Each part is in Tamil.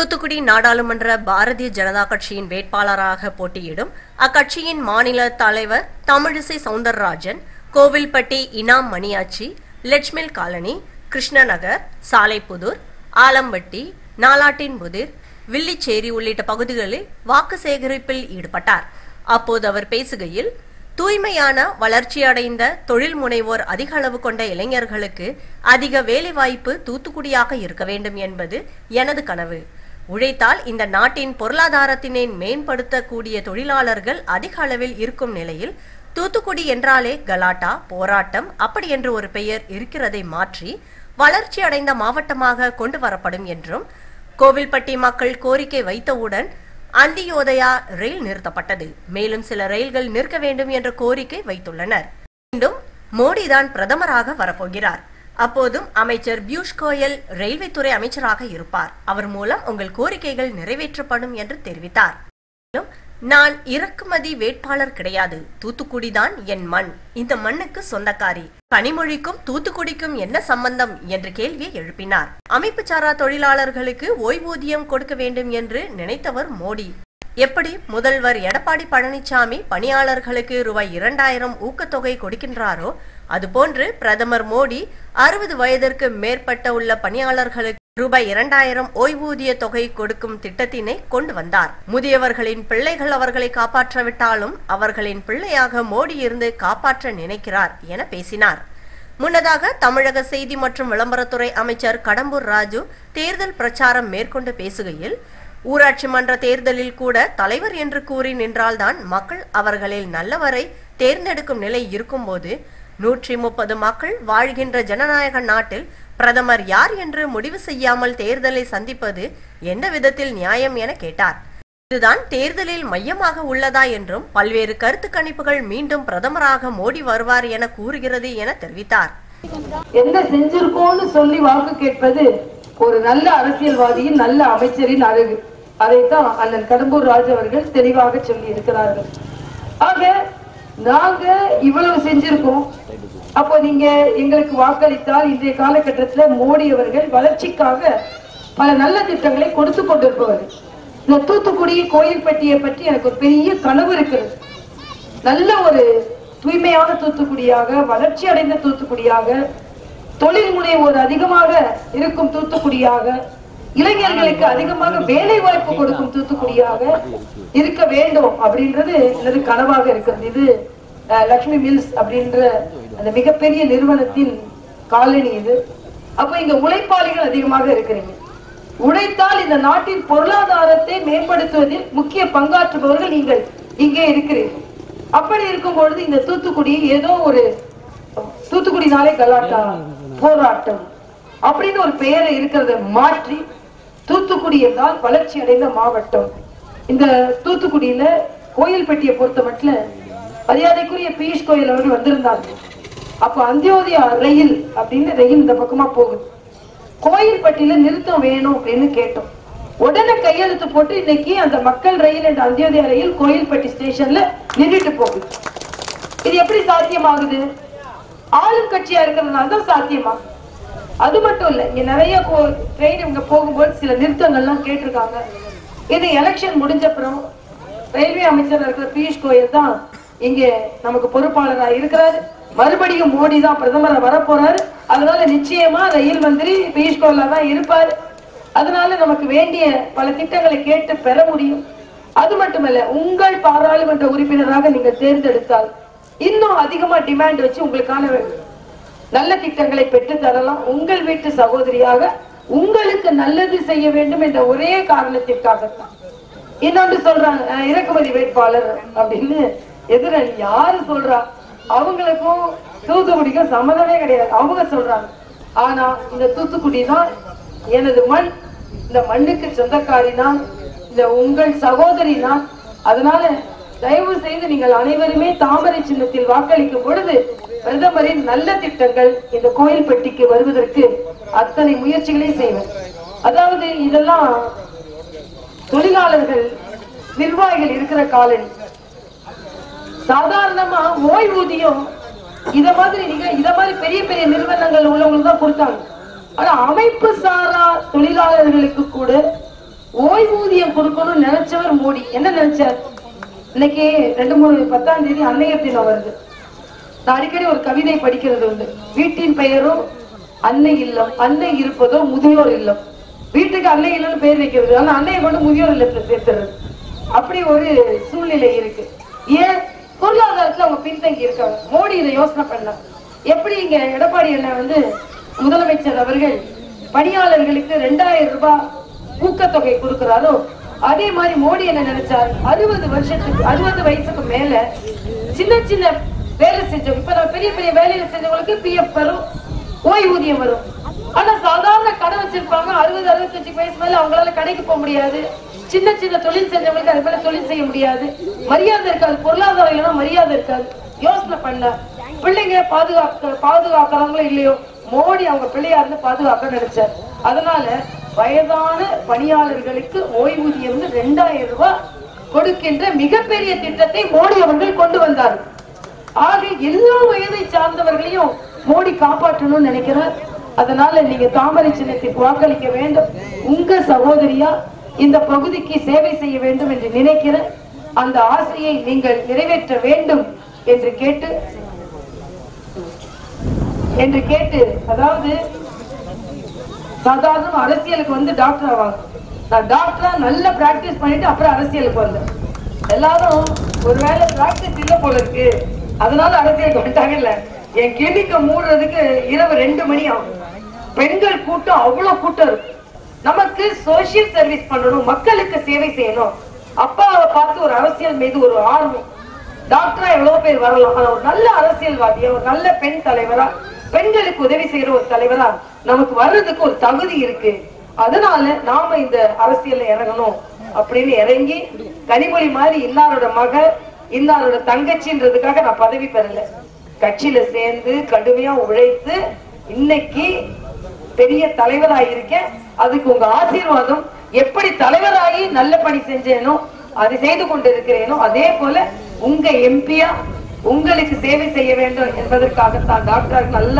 தூத்துக்குடி நாடாளுமன்ற பாரதிய ஜனதா கட்சியின் வேட்பாளராக போட்டியிடும் அக்கட்சியின் மாநில தலைவர் தமிழிசை சவுந்தரராஜன் கோவில்பட்டி இனாம் மணியாச்சி, லட்சுமில் காலனி, கிருஷ்ணநகர், சாலைப்புதூர், ஆலம்பட்டி, நாலாட்டின்புதிர், வில்லிச்சேரி உள்ளிட்ட பகுதிகளில் வாக்கு சேகரிப்பில் ஈடுபட்டார். அப்போது அவர் பேசுகையில், தூய்மையான வளர்ச்சியடைந்த தொழில் முனைவோர் அதிக அளவு கொண்ட இளைஞர்களுக்கு அதிக வேலைவாய்ப்பு தூத்துக்குடியாக இருக்க வேண்டும் என்பது எனது கனவு. உழைத்தால் இந்த நாட்டின் பொருளாதாரத்தினை மேம்படுத்தக்கூடிய தொழிலாளர்கள் அதிக அளவில் இருக்கும் நிலையில் தூத்துக்குடி என்றாலே கலாட்டா, போராட்டம் அப்படி என்று ஒரு பெயர் இருக்கிறதை மாற்றி வளர்ச்சி அடைந்த மாவட்டமாக கொண்டு வரப்படும் என்றும், கோவில்பட்டி மக்கள் கோரிக்கை வைத்தவுடன் அந்தியோதயா ரயில் நிறுத்தப்பட்டது. மேலும் சில ரயில்கள் நிற்க வேண்டும் என்ற கோரிக்கை வைத்துள்ளனர். மீண்டும் மோடிதான் பிரதமராக வரப்போகிறார். அப்போதும் அமைச்சர் பியூஷ் கோயல் ரயில்வே துறை அமைச்சராக இருப்பார். அவர் மூலம் உங்கள் கோரிக்கைகள் நிறைவேற்றப்படும் என்று தெரிவித்தார். நான் இறக்குமதி வேட்பாளர் கிடையாது, தூத்துக்குடி தான் என் மண், இந்த மண்ணுக்கு சொந்தக்காரி, கனிமொழிக்கும் தூத்துக்குடிக்கும் என்ன சம்பந்தம் என்ற கேள்வியை எழுப்பினார். அமைப்பு சாரா தொழிலாளர்களுக்கு ஓய்வூதியம் கொடுக்க வேண்டும் என்று நினைத்தவர் மோடி. எப்படி முதல்வர் எடப்பாடி பழனிசாமி பணியாளர்களுக்கு ரூபாய் 2000 ஊக்கத்தொகை கொடுக்கின்றாரோ அதுபோன்று பிரதமர் மோடி 60 வயதிற்கு மேற்பட்ட உள்ள பணியாளர்களுக்கு ரூபாய் 2000 ஓய்வூதிய தொகை கொடுக்கும் திட்டத்தினை கொண்டு வந்தார். முதியவர்களின் பிள்ளைகள் அவர்களை காப்பாற்றவிட்டாலும் அவர்களின் பிள்ளையாக மோடி இருந்து காப்பாற்ற நினைக்கிறார் என பேசினார். முன்னதாக தமிழக செய்தி மற்றும் விளம்பரத்துறை அமைச்சர் கடம்பூர் ராஜு தேர்தல் பிரச்சாரம் மேற்கொண்டு பேசுகையில், ஊராட்சி மன்ற தேர்தலில் கூட தலைவர் என்று கூறி நின்றால்தான் மக்கள் அவர்களில் நல்லவரை தேர்ந்தெடுக்கும் நிலை இருக்கும் போது 130 மக்கள் வாழ்கின்ற ஜனநாயக நாட்டில் பிரதமர் யார் என்று முடிவு செய்யாமல் தேர்தலை சந்திப்பது எந்த விதத்தில் நியாயம் என கேட்டார். இதுதான் தேர்தலில் மையமாக உள்ளதா என்றும், பல்வேறு கருத்து கணிப்புகள் மீண்டும் பிரதமராக மோடி வருவார் என கூறுகிறது என தெரிவித்தார். என்ன செஞ்சிருக்கோம்னு சொல்லி வாக்கு கேட்பது ஒரு நல்ல அரசியல்வாதியின், நல்ல அமைச்சரின் அழகு. அதைத்தான் அண்ணன் கடம்பூர் ராஜு அவர்கள் தெளிவாக சொல்லி இருக்கிறார்கள். ஆக நாங்க இவ்வளவு செஞ்சிருக்கோம், அப்போ நீங்க எங்களுக்கு வாக்களித்தால் இன்றைய காலகட்டத்தில் மோடி அவர்கள் வளர்ச்சிக்காக பல நல்ல திட்டங்களை கொடுத்து கொண்டிருப்பவர்கள். இந்த தூத்துக்குடி கோயில்பட்டியை பற்றி எனக்கு ஒரு பெரிய கனவு இருக்கிறது. நல்ல ஒரு தூய்மையான தூத்துக்குடியாக, வளர்ச்சி அடைந்த தூத்துக்குடியாக, தொழில் முனைவோர் அதிகமாக இருக்கும் தூத்துக்குடியாக, இளைஞர்களுக்கு அதிகமாக வேலை வாய்ப்பு கொடுக்கும் தூத்துக்குடியாக இருக்க வேண்டும் அப்படின்றது எனது கனவாக இருக்கிறது. இது லக்ஷ்மி மில்ஸ் அப்படின்ற அந்த மிகப்பெரிய நிறுவனத்தின் காலனி இது. அப்ப இங்க உழைப்பாளிகள் அதிகமாக இருக்கிறீங்க. உழைத்தால் இந்த நாட்டின் பொருளாதாரத்தை மேம்படுத்துவதில் முக்கிய பங்காற்றுபவர்கள் நீங்கள் இங்கே இருக்கிறீர்கள். அப்படி இருக்கும் பொழுது இந்த தூத்துக்குடி ஏதோ ஒரு தூத்துக்குடினாலே கலாட்டா, போராட்டம் அப்படின்னு ஒரு பெயரை இருக்கிறத மாற்றி தூத்துக்குடி என்றால் வளர்ச்சி அடைந்த மாவட்டம். இந்த தூத்துக்குடியில கோயில்பட்டியை பொறுத்த மட்டும் மரியாதைக்குரிய பியூஷ் கோயல் அவர்கள் வந்திருந்தாங்க. அப்ப அந்தியோதயா ரயில் அப்படின்னு ரயில் இந்த பக்கமா போகுது. கோயில்பட்டியில நிறுத்தம் வேணும் அப்படின்னு கேட்டோம். உடனே கையெழுத்து போட்டு இன்னைக்கு அந்த மக்கள் ரயில் என்ற அந்தியோதயா ரயில் கோயில்பட்டி ஸ்டேஷன்ல நின்றுட்டு போகுது. இது எப்படி சாத்தியமாகுது? ஆளும் கட்சியா இருக்கிறதுனால தான் சாத்தியமா. அது மட்டும் இல்ல, இங்க நிறைய ட்ரெயின் இவங்க போகும்போது சில நிறுத்தங்கள்லாம் கேட்டிருக்காங்க. இது எலெக்ஷன் முடிஞ்சப்புறம் ரயில்வே அமைச்சர் இருக்கிற பியூஷ் கோயல் தான் இங்கே நமக்கு பொறுப்பாளராக இருக்கிறாரு. மறுபடியும் மோடி தான் பிரதமரை வரப்போறாரு. அதனால நிச்சயமா ரயில் மந்திரி பியூஷ் கோயலா தான் இருப்பாரு. அதனால நமக்கு வேண்டிய பல திட்டங்களை கேட்டு பெற முடியும். அது மட்டுமல்ல, உங்கள் பாராளுமன்ற உறுப்பினராக நீங்க தேர்ந்தெடுத்தால் இன்னும் அதிகமா டிமாண்ட் வச்சு உங்களுக்கான நல்ல திட்டங்களை பெற்று தரலாம். உங்கள் வீட்டு சகோதரியாக உங்களுக்கு நல்லது செய்ய வேண்டும் என்ற ஒரே காரணத்திற்காகத்தான். இன்னொன்று சொல்றாங்க, இறக்குமதி வேட்பாளர் அப்படின்னு எதிரணி யாரு சொல்றா? அவங்களுக்கும் தூத்துக்குடிக்கும் சம்மதமே கிடையாது. அவங்க சொல்றாங்க. ஆனா இந்த தூத்துக்குடி தான் எனது மண், இந்த மண்ணுக்கு சொந்தக்காரி நான், இந்த உங்கள் சகோதரி நான். அதனால தயவு செய்து நீங்கள் அனைவருமே தாமரை சின்னத்தில் வாக்களிக்கும் பொழுது பிரதமரின் நல்ல திட்டங்கள் இந்த கோயில்பட்டிக்கு வருவதற்கு அத்தனை முயற்சிகளையும் செய்வேன். அதாவது இதெல்லாம் தொழிலாளர்கள், நிர்வாகிகள் இருக்கிற காலனி. சாதாரணமா ஓய்வூதியம் இத மாதிரி பெரிய பெரிய நிறுவனங்கள் உள்ளவங்களுக்கு தான் கொடுத்தாங்க. ஆனா அமைப்பு சாரா தொழிலாளர்களுக்கு கூட ஓய்வூதியம் கொடுக்கணும்னு நினைச்சவர் மோடி. என்ன நினைச்சார்? இன்னைக்கு 2-3 10ஆம் தேதி அன்னையர் தினம் வருது. நான் அடிக்கடி ஒரு கவிதை படிக்கிறது உண்டு. வீட்டின் பெயரும் அன்னை இல்லம், அன்னை இருப்பதோ முதியோர் இல்லம். வீட்டுக்கு அன்னை இல்லம்னு பெயர் வைக்கிறது, ஆனா அன்னையை கொண்டு முதியோர் இல்லத்துல சேர்த்துறது. அப்படி ஒரு சூழ்நிலை இருக்கு. ஏன்? பொருளாதாரத்துல அவங்க பின்தங்கி இருக்காங்க. மோடி இதை யோசனை பண்ண எப்படி இங்க எடப்பாடி அண்ணன் முதலமைச்சர் அவர்கள் பணியாளர்களுக்கு 2000 ரூபாய் ஊக்கத்தொகை கொடுக்கிறாரோ அதே மாதிரி மோடி என்ன நினைச்சார்? 60 வயசுக்கு மேல சின்ன சின்ன வேலை செஞ்சோம். இப்ப நம்ம பெரிய பெரிய வேலையில செஞ்சவங்களுக்கு PF வரும், ஓய்வூதியம் வரும். ஆனா சாதாரண கடை வச்சிருப்பாங்க, 60-65 வயசு மேல அவங்களால கடைக்கு போக முடியாது. சின்ன சின்ன தொழில் செஞ்சவங்களுக்கு அது மேல தொழில் செய்ய முடியாது. மரியாதை இருக்காது, பொருளாதாரம் இல்லைன்னா மரியாதை இருக்காது. யோசனை பண்ண பிள்ளைங்க பாதுகாக்கிறாங்களோ இல்லையோ, மோடி அவங்க பிள்ளையா இருந்து பாதுகாக்க நினைச்சார். அதனால வயதான பணியாளர்களுக்கு ஓய்வூதியம் 2000 ரூபாய் கொடுக்கின்ற மிகப்பெரிய திட்டத்தை மோடி அவர்கள் கொண்டு வந்தார். ஆக எல்லா வயதை சார்ந்தவர்களையும் மோடி காப்பாற்றணும்னு நினைக்கிறார். அதனால நீங்க தாமரை சின்னத்திற்கு வாக்களிக்க வேண்டும். உங்க சகோதரியா இந்த பகுதிக்கு சேவை செய்ய வேண்டும் என்று நினைக்கிற அந்த ஆசையை நீங்கள் நிறைவேற்ற வேண்டும் என்று கேட்டு அதாவது சாதாரண அரசியலுக்கு டாக்டர் ஆவாங்க. நான் டாக்டரா நல்ல பிராக்டிஸ் பண்ணிட்டு அப்புறம் அரசியலுக்கு வந்தேன். எல்லாரும் ஒருவேளை பிராக்டிஸ் இல்ல போல இருக்கு, அதனால அரசியலுக்கு வந்துட்டாங்க. இல்ல, என் கிளினிக்க மூடுறதுக்கு இரவு 2 மணி ஆகும். பெண்கள் கூட்டம் அவ்வளவு கூட்டம் இருக்கு. நமக்கு சோசியல் சர்வீஸ் பண்ணணும், மக்களுக்கு சேவை செய்யணும். அப்பாவை பார்த்து ஒரு அரசியல் மீது ஒரு ஆர்வம். டாக்டரா எவ்வளவு பேர் வரலாம், ஆனா ஒரு நல்ல அரசியல்வாதியா, ஒரு நல்ல பெண் தலைவரா, பெண்களுக்கு உதவி செய்யற ஒரு தலைவரா நமக்கு வர்றதுக்கு ஒரு தகுதி இருக்கு. அதனால நாம இந்த அரசியல்ல இறங்கணும் அப்படின்னு இறங்கி, கனிமொழி மாதிரி இன்னாரோட மக, இன்னாரோட தங்கச்சின்றதுக்காக நான் பதவி பெறல. கட்சியில சேர்ந்து கடுமையா உழைத்து இன்னைக்கு பெரிய தலைவராயிருக்கேன். அதுக்கு உங்க ஆசீர்வாதம். எப்படி தலைவராகி நல்ல பணி செஞ்சேனோ, அதை செய்து கொண்டிருக்கிறேனோ, அதே போல உங்க எம்பியா உங்களுக்கு சேவை செய்ய வேண்டும் என்பதற்காகத்தான் டாக்டர் நல்ல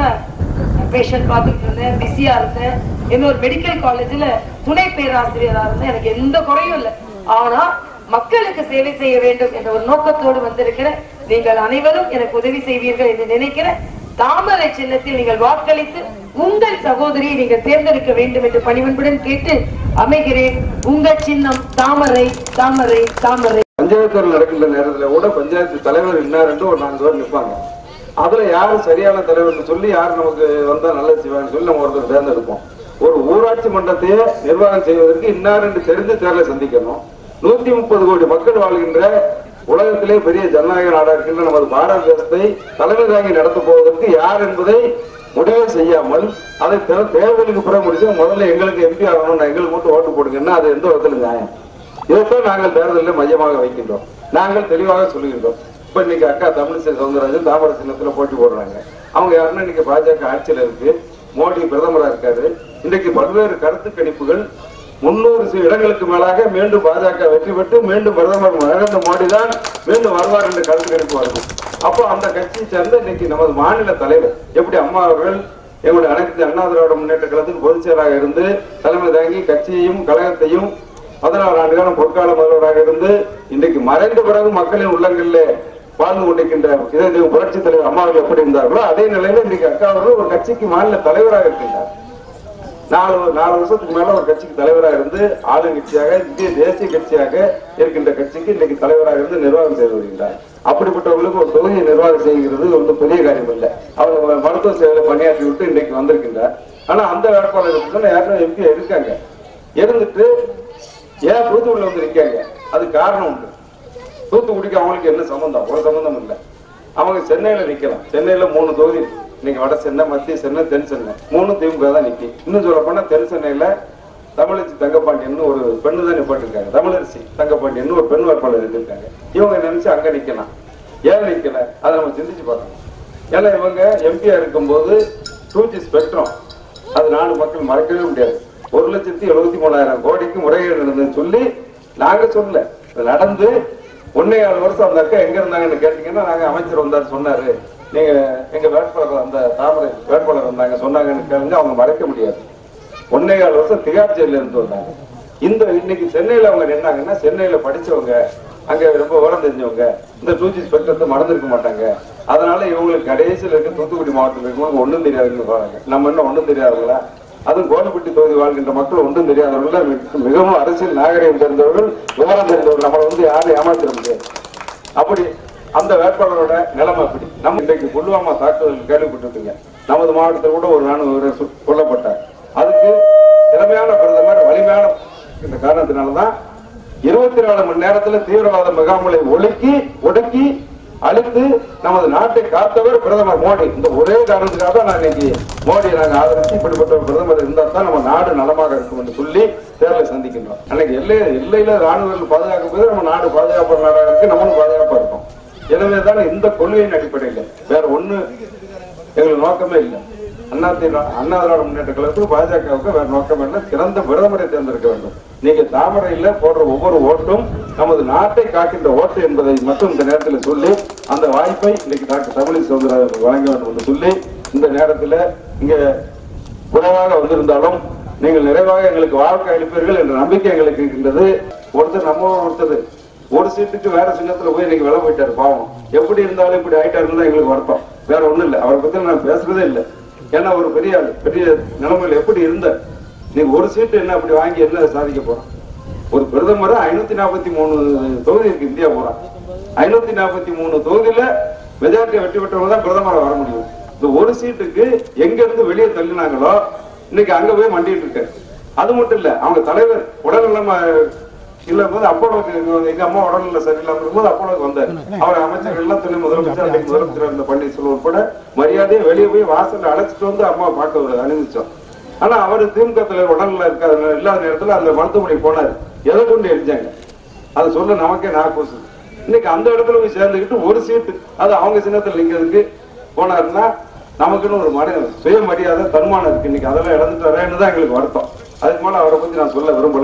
பேஷண்ட் பார்த்துட்டு இருந்தேன், பிஸியா இருந்தேன். இன்னொரு மெடிக்கல் காலேஜ்ல துணை பேராசிரியரா இருந்தேன். எனக்கு எந்த குறையும் இல்லை. ஆனா மக்களுக்கு சேவை செய்ய வேண்டும் என்ற ஒரு நோக்கத்தோடு வந்திருக்கிற நீங்கள் அனைவரும் எனக்கு உதவி செய்வீர்கள் என்று நினைக்கிறேன். தாமரை சின்னத்தில் நீங்கள் வாக்களித்து உங்கள் சகோதரியை நீங்கள் தேர்ந்தெடுக்க வேண்டும் என்று பணிவன்புடன் கேட்டு அமைகிறேன். உங்கள் சின்னம் தாமரை, தாமரை, தாமரை. பஞ்சாயத்து நடக்கின்ற நேரத்துல கூட பஞ்சாயத்து தலைவர் இன்னார் ஒரு 4 பேர் நிற்பாங்க. அதுல யாரு சரியான தலைவர்னு சொல்லி யாரு நமக்கு வந்தா நல்லது செய்வாங்கன்னு சொல்லி நம்ம ஒருத்தர் தேர்ந்தெடுப்போம். ஒரு ஊராட்சி மன்றத்தையே நிர்வாகம் செய்வதற்கு இன்னார் என்று தெரிந்து தேர்தலை சந்திக்கணும். 130 கோடி மக்கள் வாழ்கின்ற உலகத்திலே பெரிய ஜனநாயக நாடா இருக்கின்ற நமது பாரத தேசத்தை தலைமை தாங்கி நடத்த போவதற்கு யார் என்பதை முடிவே செய்யாமல் அதை தேர்தலுக்கு பிறகு முடிச்சு முதல்ல எங்களுக்கு எம்பி ஆகணும், எங்களுக்கு மட்டும் ஓட்டு போடுங்கன்னா அது எந்த விதத்துல நியாயம்? இதைத்தான் நாங்கள் தேர்தலில் மையமாக வைக்கின்றோம். நாங்கள் தெளிவாக சொல்லுகின்றோம். இப்ப இன்னைக்கு அக்கா தமிழிசை சவுந்தரராஜன் தாமரை சின்னத்துல போட்டி போடுறாங்க. அவங்க யாருன்னா இன்னைக்கு பாஜக ஆட்சியில இருக்கு, மோடி பிரதமரா இருக்காரு. இன்றைக்கு பல்வேறு கருத்து கணிப்புகள் 300 இடங்களுக்கு மேலாக மீண்டும் பாஜக வெற்றி பெற்று மீண்டும் பிரதமர் நரேந்திர மோடி தான் மீண்டும் வருவார் என்று கருத்து கணிப்பு வருது. அப்போ அந்த கட்சியை சேர்ந்த இன்னைக்கு நமது மாநில தலைவர் எப்படி அம்மா அவர்கள் எங்களுடைய அனைத்து அண்ணா திராவிட முன்னேற்ற கழகத்தின் பொதுச் செயலாளராக இருந்து தலைமை தாங்கி கட்சியையும் கழகத்தையும் 16 ஆண்டு காலம் பொற்கால முதல்வராக இருந்து இன்றைக்கு மறைந்த பிறகு மக்களின் உள்ளங்களில் வாழ்ந்து கொண்டிருக்கின்ற இதய புரட்சி தலைவர் அம்மா அவர்கள் எப்படி இருந்தார்களோ அதே நிலையில இன்றைக்கு அக்கா அவர்கள் ஒரு கட்சிக்கு மாநில தலைவராக இருக்கின்றார். 4 வருஷத்துக்கு மேல ஒரு கட்சிக்கு தலைவராக இருந்து ஆளுங்கட்சியாக இந்திய தேசிய கட்சியாக இருக்கின்ற கட்சிக்கு இன்னைக்கு தலைவராக இருந்து நிர்வாகம் செய்து வருகின்றார். அப்படிப்பட்டவர்களுக்கு ஒரு தொகுதியை நிர்வாகம் செய்கிறது ஒரு பெரிய காரியம் இல்லை. அவர் மருத்துவ சேவையில பணியாற்றி விட்டு இன்னைக்கு வந்திருக்கின்றார். ஆனா அந்த வேட்பாளர் யாரும் எம்பி இருக்காங்க, இருந்துட்டு ஏன் தூத்துக்குடியில வந்து நிற்காங்க? அது காரணம் உண்டு. தூத்துக்குடிக்கு அவங்களுக்கு என்ன சம்பந்தம்? ஒரு சம்பந்தம் இல்லை. அவங்க சென்னையில நிக்கலாம். சென்னையில 3 தொகுதி இன்னைக்கு வட சென்னை, மத்திய சென்னை, தென் சென்னை 3 திமுக தான் நிக்கி. இன்னும் சொல்ல போனா தென் சென்னையில தமிழரசி தங்கப்பாண்டியன் ஒரு பெண்ணு தான் நிப்பாட்டிருக்காங்க. தமிழரசி தங்கப்பாண்டியன் ஒரு பெண் வேட்பாளர் இருக்காங்க. இவங்க நினைச்சு அங்க நிக்கலாம். ஏன் நிக்கல? அதை நம்ம சிந்திச்சு பார்க்கணும். ஏன்னா இவங்க எம்பியா இருக்கும்போது 2G ஸ்பெக்ட்ரம் அது நாடு மக்கள் மறக்கவே முடியாது. 1,73,000 கோடிக்கு முறைகேடு நடந்ததுன்னு சொல்லி நாங்க சொல்லல, நடந்து 1.25 வருஷம் அந்த அக்கா எங்க இருந்தாங்கன்னு கேட்டீங்கன்னா நாங்க அமைச்சர் வந்தாரு சொன்னாரு, நீங்க எங்க வேட்பாளர் அந்த தாமரை வேட்பாளர் வந்தாங்க சொன்னாங்கன்னு கேளுங்க. அவங்க மறைக்க முடியாது. 1.25 வருஷம் திகார் ஜெயில இருந்து வந்தாங்க. இந்த இன்னைக்கு சென்னையில அவங்க நின்னாங்கன்னா சென்னையில படிச்சவங்க, அங்க ரொம்ப விவரம் தெரிஞ்சவங்க, இந்த 2G ஸ்பெக்ட்ரத்தை மறந்துருக்க மாட்டாங்க. அதனால இவங்களுக்கு கடைசியில் இருக்க தூத்துக்குடி மாவட்டத்தில் இருக்கவங்க ஒன்றும் தெரியாதுன்னு சொல்றாங்க. நம்ம என்ன ஒன்றும் தெரியாதவங்களா? அதுவும் கோவில்பட்டி தொகுதி வாழ்கின்ற மக்கள் ஒன்றும் தெரியாதவர்கள், மிகவும் அரசியல் நாகரிகம் தெரிந்தவர்கள், விவரம் தெரிந்தவர்கள். நம்மளை யாரும் ஏமாத்திட முடியாது. அப்படி அந்த வேட்பாளரோட நிலைமை அப்படி. நம்ம இன்றைக்கு புல்வாமா தாக்குதல் கேள்விப்பட்டிருக்கீங்க. நமது மாவட்டத்தில் கூட ஒரு ராணுவ வீரர் கொல்லப்பட்டார். அதுக்கு திறமையான பிரதமர், வலிமையான இந்த காரணத்தினாலதான் 24 மணி நேரத்துல தீவிரவாத முகாம்களை ஒடுக்கி அழித்து நமது நாட்டை காத்தவர் பிரதமர் மோடி. இந்த ஒரே காரணத்துக்காக தான் நான் இன்னைக்கு மோடியை நாங்கள் ஆதரிச்சு இப்படிப்பட்ட ஒரு பிரதமர் இருந்தால் தான் நம்ம நாடு நலமாக இருக்கும் என்று சொல்லி தேர்தலை சந்திக்கின்றோம். அன்னைக்கு எல்லையில ராணுவர்கள் பாதுகாக்கும் போது நம்ம நாடு பாதுகாப்பு நாடாக இருக்கு, நம்மளும் பாதுகாப்பா இருக்கும். எனவேதான் இந்த கொள்கையின் அடிப்படையில் வேற ஒண்ணு எங்களுக்கு நோக்கமே இல்லை. அண்ணா திராவிட முன்னேற்ற கழகத்துக்கு பாஜகவுக்கு வேற நோக்கமே இல்லை. சிறந்த பிரதமரை தேர்ந்தெடுக்க வேண்டும். நீங்க தாமரையில போடுற ஒவ்வொரு ஓட்டும் நமது நாட்டை காக்கின்ற ஓட்டு என்பதை மட்டும் இந்த நேரத்தில் சொல்லி அந்த வாய்ப்பை இன்னைக்கு டாக்டர் தமிழிசை சவுந்தரராஜன் வழங்க வேண்டும் என்று சொல்லி இந்த நேரத்தில் இங்க குறைவாக வந்திருந்தாலும் நீங்கள் நிறைவாக எங்களுக்கு வாழ்க்கை அளிப்பீர்கள் என்ற நம்பிக்கை எங்களுக்கு இருக்கின்றது. ஒருத்தர் ஒரு சீட்டுக்கு வேற சின்னத்துல போய் இன்னைக்கு விலை போயிட்டாரு. பாவம், எப்படி இருந்தாலும் இப்படி ஆயிட்டாருன்னு எங்களுக்கு வருத்தம். வேற ஒண்ணும் இல்லை. அவரை பத்தி நான் பேசுறதே இல்லை. ஏன்னா ஒரு பெரிய நிலைமையில எப்படி இருந்த நீங்க ஒரு சீட்டு என்ன அப்படி வாங்கி என்ன சாதிக்க போறான்? ஒரு பிரதமர் 543 தொகுதி இருக்கு இந்தியா போறான். 543 தொகுதியில மெஜாரிட்டி வெற்றி பெற்றவங்க தான் பிரதமரை வர முடியும். இந்த ஒரு சீட்டுக்கு எங்க இருந்து வெளியே தள்ளினாங்களோ இன்னைக்கு அங்க போய் மண்டிட்டு இருக்காரு. அது மட்டும் இல்ல, அவங்க தலைவர் உடல்நலம் இல்ல போது அப்போலோக்கு எங்க அம்மா உடல்நிலை சரியில்லாம இருக்கும்போது அப்போலோக்கு வந்தார். அவர் அமைச்சர்கள் எல்லாம் துணை முதலமைச்சர் அன்றைக்கு முதலமைச்சர் இருந்த பன்னீர்செல்வம் உட்பட மரியாதையை வெளியே போய் வாசல்ல அழைச்சிட்டு வந்து அம்மா பார்க்க அனுமதிச்சோம். ஆனா அவரு திமுக தலைவர் உடல்நிலை இல்லாத நேரத்துல அந்த மருத்துவமனை போனாரு. எதை கொண்டு எரிஞ்சாங்க அதை சொல்ல நமக்கே நாக்கூசு. இன்னைக்கு அந்த இடத்துல போய் சேர்ந்துக்கிட்டு ஒரு சீட்டு அது அவங்க சின்னத்துல நிக்கிறதுக்கு போனாருன்னா நமக்குன்னு ஒரு சுய மரியாதை தன்மானம் இருக்கு. இன்னைக்கு அதெல்லாம் இழந்துட்டு வரேன்னு தான் எங்களுக்கு வருத்தம். அதுக்கு மேல அவரை பத்தி நான் சொல்ல விரும்பல.